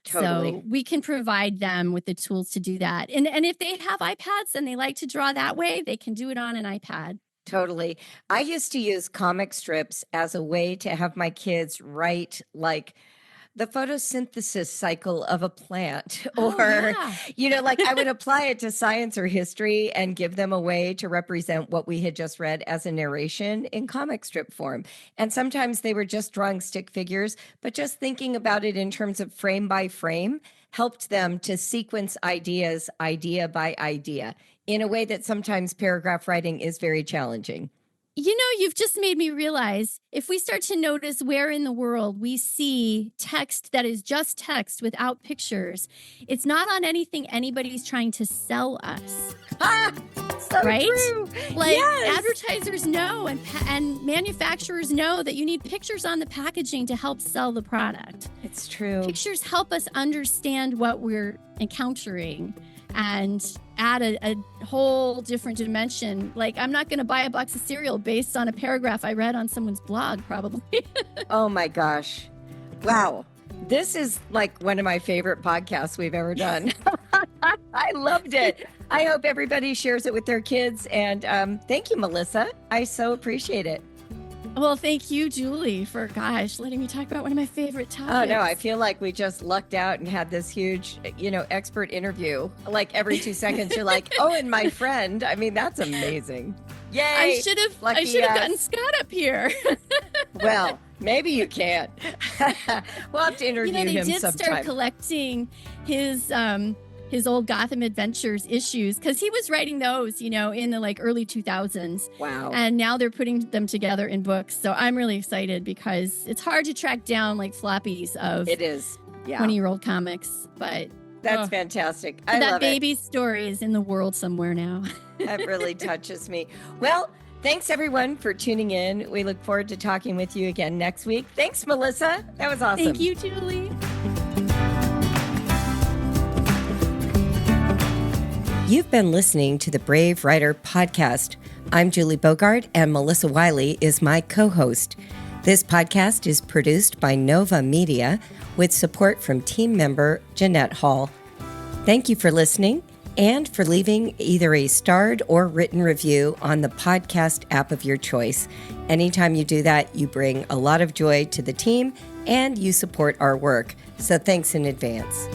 [SPEAKER 1] Totally.
[SPEAKER 2] So we can provide them with the tools to do that. And if they have iPads and they like to draw that way, they can do it on an iPad.
[SPEAKER 1] Totally. I used to use comic strips as a way to have my kids write like the photosynthesis cycle of a plant or, like I would apply it to science or history and give them a way to represent what we had just read as a narration in comic strip form. And sometimes they were just drawing stick figures, but just thinking about it in terms of frame by frame helped them to sequence ideas, idea by idea, in a way that sometimes paragraph writing is very challenging.
[SPEAKER 2] You know, you've just made me realize if we start to notice where in the world we see text that is just text without pictures, it's not on anything anybody's trying to sell us.
[SPEAKER 1] So
[SPEAKER 2] right?
[SPEAKER 1] True.
[SPEAKER 2] Like advertisers know and manufacturers know that you need pictures on the packaging to help sell the product.
[SPEAKER 1] It's true.
[SPEAKER 2] Pictures help us understand what we're encountering and add a whole different dimension. Like, I'm not going to buy a box of cereal based on a paragraph I read on someone's blog, probably.
[SPEAKER 1] Oh my gosh. Wow. This is like one of my favorite podcasts we've ever done. I loved it. I hope everybody shares it with their kids. And thank you, Melissa. I so appreciate it.
[SPEAKER 2] Well, thank you, Julie, for, letting me talk about one of my favorite topics.
[SPEAKER 1] Oh, no, I feel like we just lucked out and had this huge, expert interview. Like every 2 seconds, you're like, oh, and my friend. I mean, that's amazing. Yay.
[SPEAKER 2] I should have gotten Scott up here.
[SPEAKER 1] Well, maybe you can. We'll have to interview him sometime.
[SPEAKER 2] They did start collecting his his old Gotham Adventures issues, because he was writing those, in the like early 2000s.
[SPEAKER 1] Wow.
[SPEAKER 2] And now they're putting them together in books. So I'm really excited because it's hard to track down like floppies of
[SPEAKER 1] It is. Yeah.
[SPEAKER 2] 20-year-old comics. But
[SPEAKER 1] that's fantastic. I
[SPEAKER 2] that
[SPEAKER 1] love
[SPEAKER 2] baby's story is in the world somewhere now.
[SPEAKER 1] That really touches me. Well, thanks everyone for tuning in. We look forward to talking with you again next week. Thanks, Melissa. That was awesome.
[SPEAKER 2] Thank you, Julie.
[SPEAKER 1] You've been listening to the Brave Writer Podcast. I'm Julie Bogart, and Melissa Wiley is my co-host. This podcast is produced by Nova Media with support from team member Jeanette Hall. Thank you for listening and for leaving either a starred or written review on the podcast app of your choice. Anytime you do that, you bring a lot of joy to the team and you support our work. So thanks in advance.